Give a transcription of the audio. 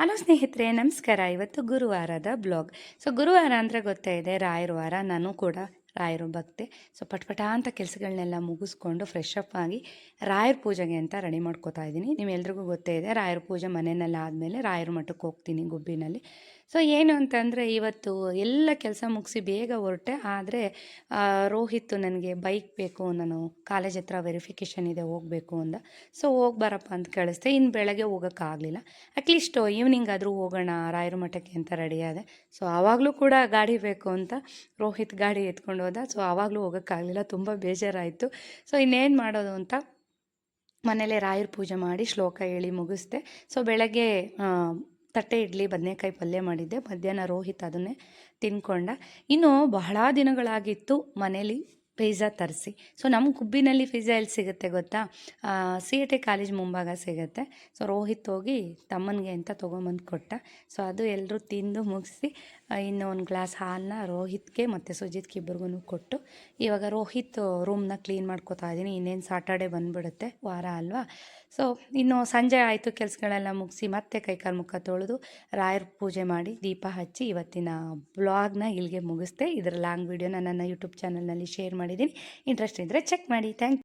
Hello ಸ್ನೇಹಿತರೆ, ನಮಸ್ಕಾರ. ಇವತ್ತು ಗುರುವಾರದ ಬ್ಲಾಗ್. ಸೊ ಗುರುವಾರ ಅಂದರೆ ಗೊತ್ತೇ ಇದೆ, ರಾಯರ ವಾರ. ನಾನು ಕೂಡ ರಾಯರು ಭಕ್ತೆ. ಸೊ ಪಟ ಅಂತ ಕೆಲಸಗಳನ್ನೆಲ್ಲ ಮುಗಿಸ್ಕೊಂಡು ಫ್ರೆಶ್ ಅಪ್ ಆಗಿ ರಾಯರ ಪೂಜೆಗೆ ಅಂತ ರೆಡಿ ಮಾಡ್ಕೋತಾ ಇದ್ದೀನಿ. ನಿಮ್ಮೆಲ್ರಿಗೂ ಗೊತ್ತೇ ಇದೆ, ರಾಯರ ಪೂಜೆ ಮನೆಯಲ್ಲಿ ಆದಮೇಲೆ ರಾಯರ ಮಠಕ್ಕೆ ಹೋಗ್ತೀನಿ ಗುಬ್ಬಿನಲ್ಲಿ. ಸೊ ಏನು ಅಂತಂದರೆ ಇವತ್ತು ಎಲ್ಲ ಕೆಲಸ ಮುಗಿಸಿ ಬೇಗ ಹೊರಟೆ. ಆದರೆ ರೋಹಿತ್ ನನಗೆ ಬೈಕ್ ಬೇಕು, ನಾನು ಕಾಲೇಜ್ ಹತ್ರ ವೆರಿಫಿಕೇಷನ್ ಇದೆ ಹೋಗಬೇಕು ಅಂದ. ಸೊ ಹೋಗಿ ಬರಪ್ಪ ಅಂತ ಕಳಿಸ್ದೆ. ಇನ್ನು ಬೆಳಗ್ಗೆ ಹೋಗೋಕ್ಕಾಗಲಿಲ್ಲ. ಅಟ್ಲೀಸ್ಟು ಈವ್ನಿಂಗ್ ಆದರೂ ಹೋಗೋಣ ರಾಯರ ಮಠಕ್ಕೆ ಅಂತ ರೆಡಿ ಆದೆ. ಸೊ ಆವಾಗಲೂ ಕೂಡ ಗಾಡಿ ಬೇಕು ಅಂತ ರೋಹಿತ್ ಗಾಡಿ ಎತ್ಕೊಂಡು ಹೋದ. ಸೊ ಆವಾಗಲೂ ಹೋಗೋಕ್ಕಾಗಲಿಲ್ಲ, ತುಂಬ ಬೇಜಾರಾಯಿತು. ಸೊ ಇನ್ನೇನು ಮಾಡೋದು ಅಂತ ಮನೇಲೆ ರಾಯರ ಪೂಜೆ ಮಾಡಿ ಶ್ಲೋಕ ಹೇಳಿ ಮುಗಿಸ್ದೆ. ಸೊ ಬೆಳಗ್ಗೆ ತಟ್ಟೆ ಇಡ್ಲಿ ಬದನೆಕಾಯಿ ಪಲ್ಯ ಮಾಡಿದ್ದೆ. ಮಧ್ಯಾಹ್ನ ರೋಹಿತ್ ಅದನ್ನೇ ತಿನ್ಕೊಂಡ. ಇನ್ನು ಬಹಳ ದಿನಗಳಾಗಿತ್ತು ಮನೇಲಿ ಪಿಜ್ಜಾ ತರಿಸಿ. ಸೊ ನಮ್ಮ ಗುಬ್ಬಿನಲ್ಲಿ ಪಿಜ್ಜಾ ಎಲ್ಲಿ ಸಿಗುತ್ತೆ ಗೊತ್ತಾ? ಸಿ ಎ ಟಿ ಕಾಲೇಜ್ ಮುಂಭಾಗ ಸಿಗುತ್ತೆ. ಸೊ ರೋಹಿತ್ ಹೋಗಿ ತಮ್ಮನಿಗೆ ಅಂತ ತೊಗೊಂಬಂದು ಕೊಟ್ಟ. ಸೊ ಅದು ಎಲ್ಲರೂ ತಿಂದು ಮುಗಿಸಿ ಇನ್ನು ಒಂದು ಗ್ಲಾಸ್ ಹಾಲನ್ನ ರೋಹಿತ್ಗೆ ಮತ್ತು ಸುಜಿತ್ಗೆ ಇಬ್ಬರಿಗೂ ಕೊಟ್ಟು ಇವಾಗ ರೋಹಿತ್ ರೂಮ್ನ ಕ್ಲೀನ್ ಮಾಡ್ಕೋತಾ ಇದ್ದೀನಿ. ಇನ್ನೇನು ಸಾಟರ್ಡೆ ಬಂದುಬಿಡುತ್ತೆ, ವಾರ ಅಲ್ವಾ. ಸೊ ಇನ್ನು ಸಂಜೆ ಆಯಿತು, ಕೆಲಸಗಳೆಲ್ಲ ಮುಗಿಸಿ ಮತ್ತೆ ಕೈಕಾಲು ಮುಖ ತೊಳೆದು ರಾಯರ ಪೂಜೆ ಮಾಡಿ ದೀಪ ಹಚ್ಚಿ ಇವತ್ತಿನ ಬ್ಲಾಗ್ನ ಇಲ್ಲಿಗೆ ಮುಗಿಸ್ದೆ. ಇದರ ಲಾಂಗ್ ವೀಡಿಯೋನ ನನ್ನ ಯೂಟ್ಯೂಬ್ ಚಾನಲ್ನಲ್ಲಿ ಶೇರ್ ಮಾಡಿದ್ದೀನಿ. ಇಂಟ್ರೆಸ್ಟ್ ಇದ್ದರೆ ಚೆಕ್ ಮಾಡಿ. Thank you.